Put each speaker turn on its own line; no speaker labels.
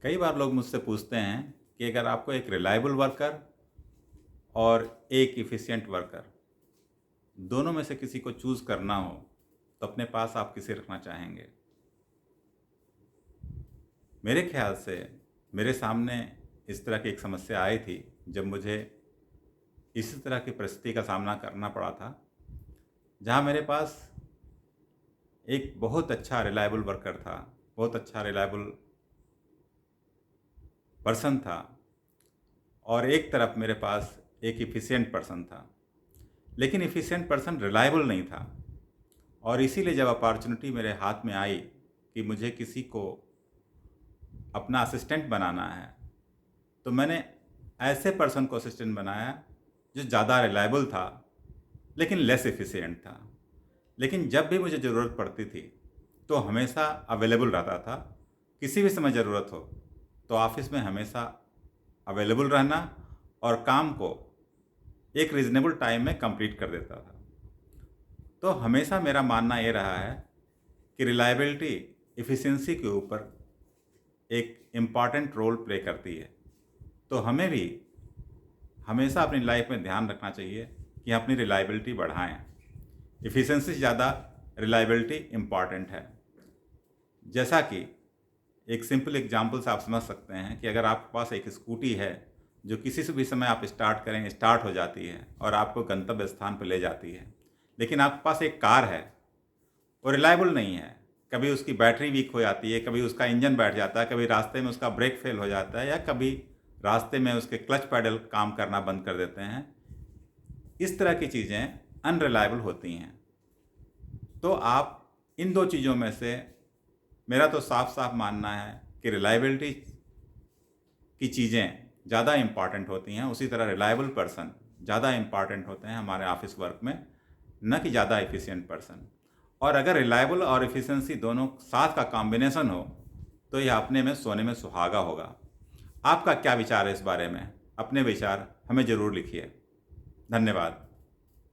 कई बार लोग मुझसे पूछते हैं कि अगर आपको एक रिलायबल वर्कर और एक एफिशिएंट वर्कर दोनों में से किसी को चूज़ करना हो तो अपने पास आप किसे रखना चाहेंगे। मेरे ख्याल से मेरे सामने इस तरह की एक समस्या आई थी जब मुझे इसी तरह की परिस्थिति का सामना करना पड़ा था, जहाँ मेरे पास एक बहुत अच्छा रिलायबल वर्कर था, बहुत अच्छा रिलायबल पर्सन था और एक तरफ मेरे पास एक एफिशिएंट पर्सन था। लेकिन एफिशिएंट पर्सन रिलायबल नहीं था और इसीलिए जब अपॉर्चुनिटी मेरे हाथ में आई कि मुझे किसी को अपना असिस्टेंट बनाना है, तो मैंने ऐसे पर्सन को असिस्टेंट बनाया जो ज़्यादा रिलायबल था लेकिन लेस एफिशिएंट था। लेकिन जब भी मुझे ज़रूरत पड़ती थी तो हमेशा अवेलेबल रहता था। किसी भी समय ज़रूरत हो तो ऑफिस में हमेशा अवेलेबल रहना और काम को एक रीज़नेबल टाइम में कंप्लीट कर देता था। तो हमेशा मेरा मानना ये रहा है कि रिलायबिलिटी एफिशिएंसी के ऊपर एक इम्पॉर्टेंट रोल प्ले करती है। तो हमें भी हमेशा अपनी लाइफ में ध्यान रखना चाहिए कि अपनी रिलायबिलिटी बढ़ाएं। एफिशिएंसी से ज़्यादा रिलायबिलिटी इम्पॉर्टेंट है। जैसा कि एक सिंपल एग्जांपल से आप समझ सकते हैं कि अगर आपके पास एक स्कूटी है जो किसी से भी समय आप स्टार्ट करें स्टार्ट हो जाती है और आपको गंतव्य स्थान पर ले जाती है, लेकिन आपके पास एक कार है, वो रिलायबल नहीं है। कभी उसकी बैटरी वीक हो जाती है, कभी उसका इंजन बैठ जाता है, कभी रास्ते में उसका ब्रेक फेल हो जाता है या कभी रास्ते में उसके क्लच पैडल काम करना बंद कर देते हैं। इस तरह की चीज़ें अनरिलायबल होती हैं। तो आप इन दो चीज़ों में से मेरा तो साफ साफ मानना है कि रिलायबिलिटी की चीज़ें ज़्यादा इम्पॉर्टेंट होती हैं, उसी तरह रिलायबल पर्सन ज़्यादा इम्पॉर्टेंट होते हैं हमारे ऑफिस वर्क में, न कि ज़्यादा एफिशिएंट पर्सन। और अगर रिलायबल और एफिशिएंसी दोनों साथ का कॉम्बिनेशन हो तो यह अपने में सोने में सुहागा होगा। आपका क्या विचार है इस बारे में? अपने विचार हमें ज़रूर लिखिए। धन्यवाद।